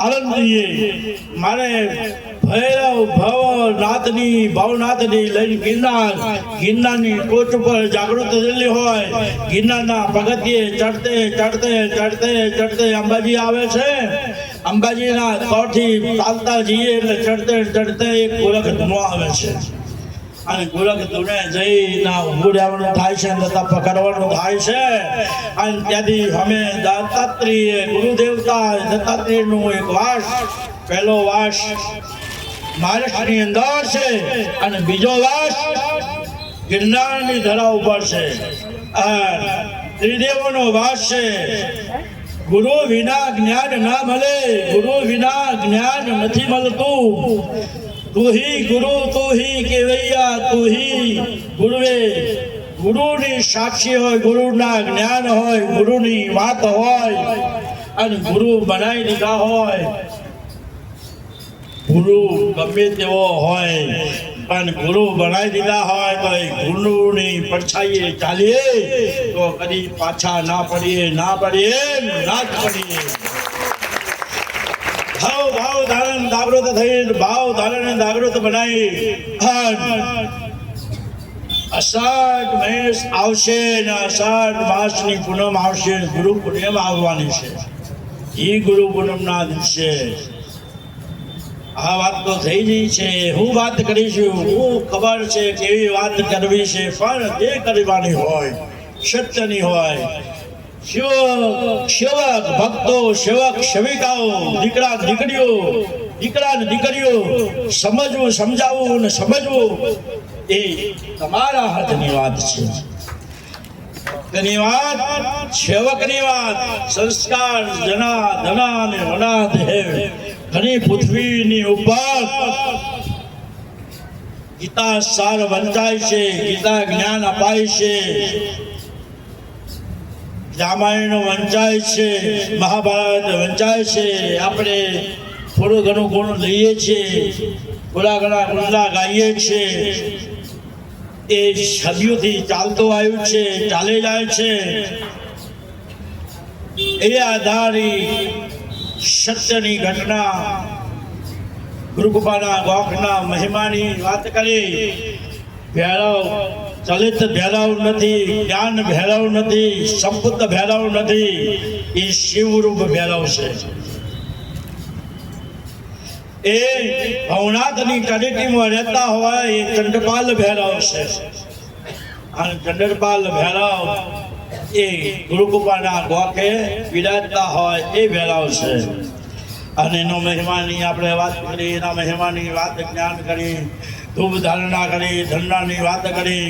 આનંદીએ મારે ભૈરવ ભવનાથની ભવનાથની લઈને ગિરનારની ટોચ ઉપર જાગૃત થયેલી હોય, ગિરનારના પગથિયે ચડતે ચડતે ચડતે ચડતે અંબાજી આવે છે, અંબાજીના તોથી ચાલતા જઈએ એટલે ચડતે ચડતે એક ગોરખ ધૂણો આવે છે, અને ગોરખ ધૂણે જઈને ઊભું રહેવાનું થાય છે, તથા પકડવાનું થાય છે, અને ત્યાંથી અમે દત્તાત્રેય ગુરુદેવતા દત્તાત્રેયનું એક વાસ, પહેલો વાસ મહારાષ્ટ્રની અંદર છે અને બીજો વાસ ગિરનારની ધરા ઉપર છે, ત્રિદેવોનો વાસ છે। ગુરુ વિના જ્ઞાન ના મળે, ગુરુ વિના જ્ઞાન નથી મળતું, તું હી ગુરુ તું હી કેવૈયા તું હી ગુરુએ, ગુરુની સાક્ષી હોય, ગુરુના જ્ઞાન હોય, ગુરુની વાત હોય અને ગુરુ બનાવી દીધા હોય, ગુરુ ગમે તેવો હોય પણ ગુરુ બનાવી દીધા હોય તો એ ગુરુની પડછાઈએ ચાલીએ તો કદી પાછા ના પડીએ, ના પડીએ, ના જ પડીએ। ભાવ ધારણ જાગૃત થઈ, ભાવ ધારણ જાગૃત બનાવી, અષાઢ મહેશ આવશે ને અષાઢ માસની પૂનમ આવશે, ગુરુ પૂનમ આવવાની છે, એ ગુરુ પૂનમના દિવસે આ વાત તો થઈ ગઈ છે। હું વાત કરીશું, હું ખબર છે કેવી વાત કરવી છે, પણ જે કરવાની હોય સત્યની હોય, સેવક ભક્તો, સેવક સેવિકાઓ, દીકરા દીકરીઓ, દીકરા ને દીકરીઓ, સમજવું સમજાવવું ને સમજવું એ તમારા હાથની વાત છે, તેની વાત સેવકની વાત, સંસ્કાર જના ધના ને વના દેવ ઘણી પૃથ્વીની ઉપર ગીતા સાર વંચાય છે, ગીતા જ્ઞાન અપાય છે, રામાયણ વંચાય છે, મહાભારત વંચાય છે, આપણે થોડું ઘણું ગુણ લઈએ છીએ, થોડા ઘણા ગુણલા ગાઈએ છીએ, એ સદીઓથી ચાલતો આવ્યું છે, ચાલી જાય છે, એ આધારી સત્યની ઘટના ગુરુકૃપાના ગોખના મહિમાની વાત કરી। ભૈરવ ચલિત ભૈરવ નથી, જ્ઞાન ભૈરવ નથી, સંપુત ભૈરવ નથી, એ શિવરૂપ ભૈરવ છે, એ ભવનાથની તળેટીમાં રહેતા હોય એ ચંડપાલ ભૈરવ છે, અને ચંડપાલ ભૈરવ એ ગુરુકૃપાના ગોખે વિરાજતા હોય એ ભૈરવ છે, અને એનો મહિમાની આપણે વાત કરી, એના મહિમાની વાત જ્ઞાન કરી, ધૂપ ધારણા કરી, ધંધાની વાત કરી,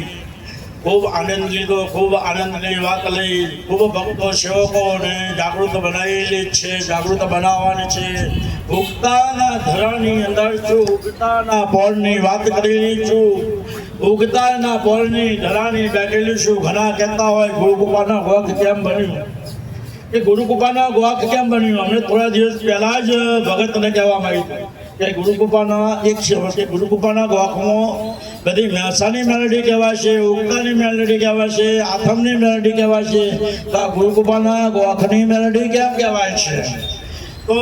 ખૂબ આનંદ લીધો, ખૂબ આનંદની વાત લઈ, ખૂબ ભક્તો સેવકોને જાગૃત બનાવેલી છે, જાગૃત બનાવવાની છે। ઉગતાના ધરાની અંદર છું, ઉગતાના પોળની વાત કરેલી છું, ઉગતાના પોળની ધરાની બેઠેલી છું। ઘણા કહેતા હોય ગુરુકૃપાના ગોખ કેમ બન્યું, એ ગુરુકૃપાના ગોખ કેમ બન્યું, અમને થોડા દિવસ પહેલા જ ભગતને કહેવામાં આવ્યું કે ગુરુકૃપાના એક છે, ગુરુકૃપાના ગોખમાં બધી મેસાની મેલડી કહેવાશે, ઉગતાની મેલડી કહેવાશે, આથમની મેલડી કહેવાશે, તો આ ગુરુકૃપાના ગોખની મેલડી કેમ કહેવાય છે? તો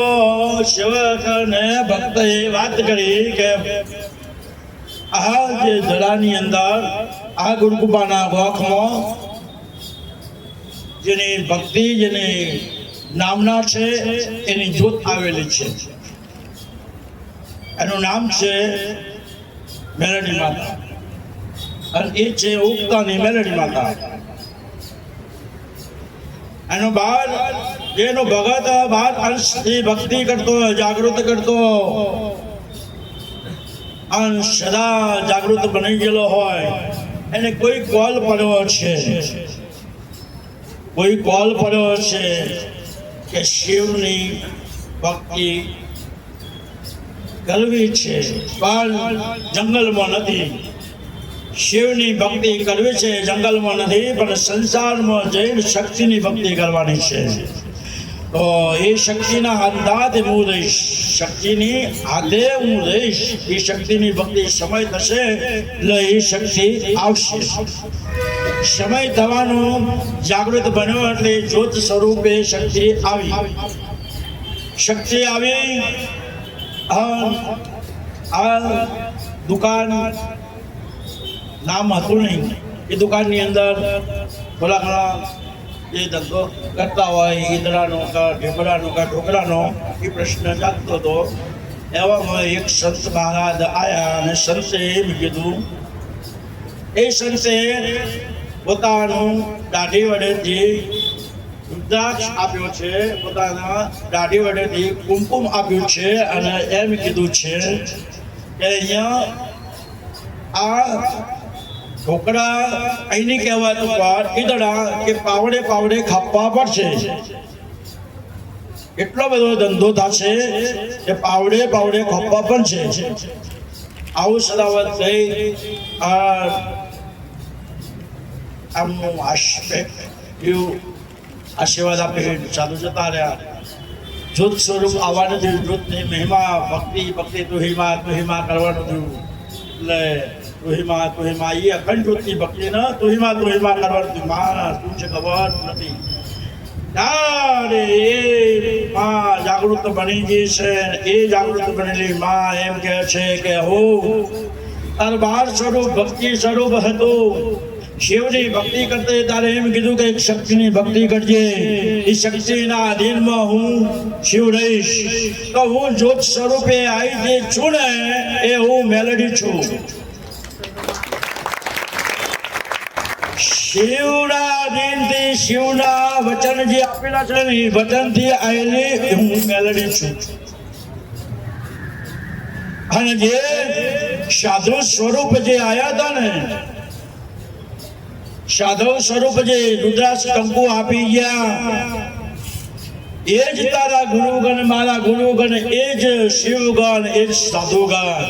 સેવક ને ભક્ત એ વાત કરી કે આ જે ધરાની અંદર આ ગુરુકૃપાના ગોખમાં જેની ભક્તિ, જેની નામના છે, એની જ્યોત આવેલી છે, એનું નામ છે મેલડી માતા, અને એ છે ઉગતાની મેલડી માતા। એનો બહાર જેનો ભગત બહાર અંશથી ભક્તિ કરતો, જાગૃત કરતો, અંશ સદા જાગૃત બની ગયેલો હોય, એને કોઈ કોલ પડ્યો છે, કોઈ કોલ પડ્યો છે કે શિવની ભક્તિ કરવી છે, પણ જંગલમાં નથી, શિવની ભક્તિ કરવી છે જંગલમાં નથી, પણ સંસારમાં જઈને શક્તિની ભક્તિ કરવાની છે। તો એ શક્તિના હાથે હું રહીશ, શક્તિની હાથે હું રહીશ, એ શક્તિની ભક્તિ સમય થશે એટલે એ શક્તિ આવશે, સમય થવાનો જાગૃત બન્યો એટલે જ્યોત સ્વરૂપે શક્તિ આવી। શક્તિ આવી આ દુકાન નામ હતું નહીં, એ દુકાનની અંદર થોડા ઘણા એ ધંધો કરતા હોય ઈદડાનો કે ઢેબરાનો કે ઢોકળાનો એ પ્રશ્ન જાગતો હતો. એવામાં એક સંત મહારાજ આવ્યા અને સંતે એમ કીધું, એ સંતે પોતાનું દાઢી વડેથી રુદ્રાક્ષ આપ્યો છે, પોતાના દાઢી વડેથી કુમકુમ આપ્યું છે અને એમ કીધું છે કે અહીંયા આ ઢોકળા અહીંની કહેવાતું પર ઈદડા કે પાવડે પાવડે ખાપવા પડશે. એટલો બધો ધંધો થશે કે પાવડે પાવડે ખાપવા પણ છે. આવું સદાવત થઈ આમનું આશીર્વાદ આપી ચાલુ જતા રહ્યા. જૂથ સ્વરૂપ આવવાનું થયું, જૂથની મહિમા ભક્તિ ભક્તિ તુહિમા તુહિમા કરવાનું થયું. એટલે તુહિમા તુહિમા એ અખંડ જ્યોતની ભક્તિ ન તુહિમા તુહિમા કરવાનું થયું. મા શું છે ખબર નથી. ત્યારે એ માં જાગૃત બની ગઈ છે. એ જાગૃત બનેલી માં એમ કહે છે કે હું તાર 12 સ્વરૂપ ભક્તિ સ્વરૂપ હતું. શિવની ભક્તિ કરતે તારે એમ કીધું કે એક શક્તિની ભક્તિ કરજે. એ શક્તિના અધીનમાં હું શિવ રહીશ. તો હું જ્યોત સ્વરૂપે આવી જે છું ને એ હું મેલડી છું. શિવના અધીનથી શિવના વચન જે આપેલા છે ને એ વચનથી આવેલી હું મેલડી છું. અને જે સાધુ સ્વરૂપ જે આવ્યા હતા ને, સાધુ સ્વરૂપ જે રુદ્રાક્ષ કંકુ આપી ગયા, એ જ તારા ગુરુગણ મારા ગુરુગણ, એ જ શિવગણ, એ જ સાધુગણ.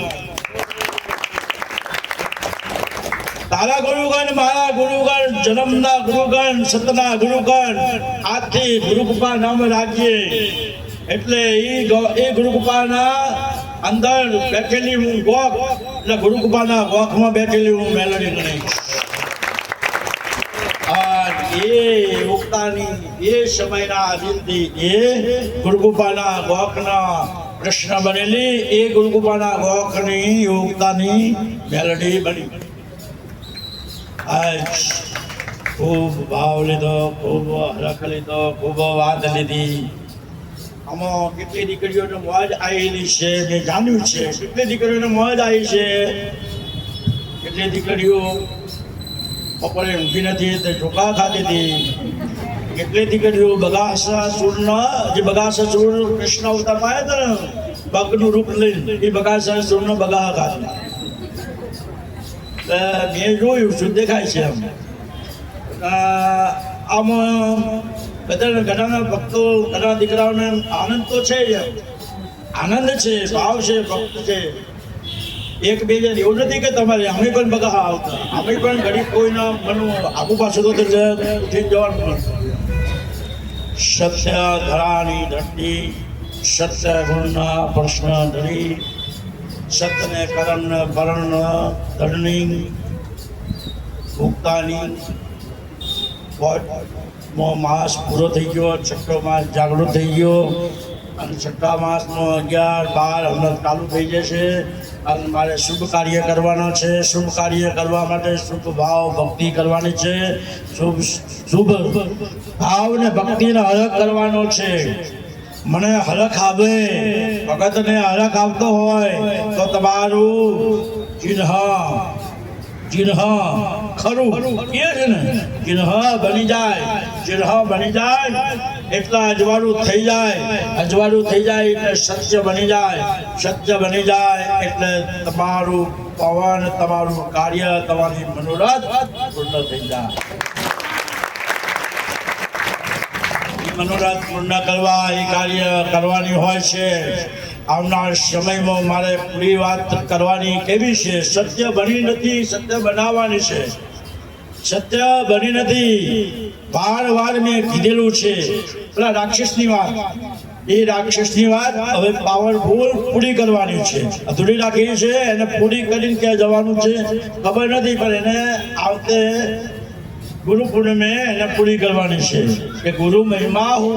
તારા ગુરુગણ મારા ગુરુગણ, જન્મના ગુરુગણ, સતના ગુરુગણ, આજથી ગુરુકૃપા નામ રાખીએ. એટલે એ ગુરુકૃપાના અંદર બેઠેલી હું ગોખ, એટલે ગુરુકૃપાના ગોખમાં બેઠેલી હું મેલડી ગણીશ. એ ઉક્તાની એ સમયના આધીનથી એ ગુરુકૃપાના ગોખના કૃષ્ણ બનેલી, એ ગુરુકૃપાના ગોખની યોગતાની મેલડી બની. ખૂબ ભાવ લીધો, ખૂબ હરખ લીધો, ખૂબ વાત લીધી. આમાં કેટલી દીકરીઓને મોજ આવેલી છે મેં જાણ્યું છે. કેટલી દીકરીઓને મોજ આવી છે. કેટલી દીકરીઓ બપોરે ઊંઘી નથી તે ચોખા ખાતી હતી. કેટલી દીકરીઓ બગાસાસુરના જે બગાસાસુર કૃષ્ણ અવતારમાં આવ્યા હતા ને બગનું રૂપ લઈને, એ બગાસાસુરનો બગા ખાતા. મેં જોયું શું દેખાય છે. આમાં બધા ઘણા ભક્તો ઘણા દીકરાઓને આનંદ તો છે, આનંદ છે, ભાવ છે, ભક્ત છે. એક બે જણ એવું નથી કે તમારે અમે પણ બગા આવતા, અમે પણ ઘડી કોઈના મનનું આગુ પાછું તો ઉઠી જવાનું. સત્ય ધરાની ધરતી, સત્ય ગુણના પ્રશ્ન ધરી, સત્યને કરણ ભરણ ધરણી ભૂખતાની. માસ પૂરો થઈ ગયો, 6ઠો માસ જાગૃત થઈ ગયો અને 6ઠા માસનો 11, 12 હમણાં ચાલુ થઈ જશે. અને મારે શુભ કાર્ય કરવાના છે. શુભ કાર્ય કરવા માટે શુભ ભાવ ભક્તિ કરવાની છે. શુભ ભાવ ને ભક્તિને હરખ કરવાનો છે. મને હરખ આવે, ભગતને હરખ આવતો હોય તો તમારું ચિહ્ન ખરું કે છે ને, ચિહ્ન બની જાય. ચિહ્ન બની જાય એટલે અજવાળું થઈ જાય. અજવાળું થઈ જાય એટલે સત્ય બની જાય. સત્ય બની જાય એટલે તમારું પવન, તમારું કાર્ય, તમારી મનોરથ પૂર્ણ થઈ જાય. મનોરથ પૂર્ણ કરવા એ કાર્ય કરવાની હોય છે. આવનાર સમયમાં મારે પૂરી વાત કરવાની કેવી છે. સત્ય બની નથી, સત્ય બનાવવાની છે. સત્ય બની નથી. વાર મેં કીધેલું છે. પેલા રાક્ષસની વાત, એ રાક્ષસની વાત હવે પાવરફુલ પૂરી કરવાની છે. અધૂરી રાખી છે, એને પૂરી કરીને ક્યાં જવાનું છે ખબર નથી, પણ એને આવતે ગુરુ પૂર્ણિમે એને પૂરી કરવાની છે. કે ગુરુ મહિમા હું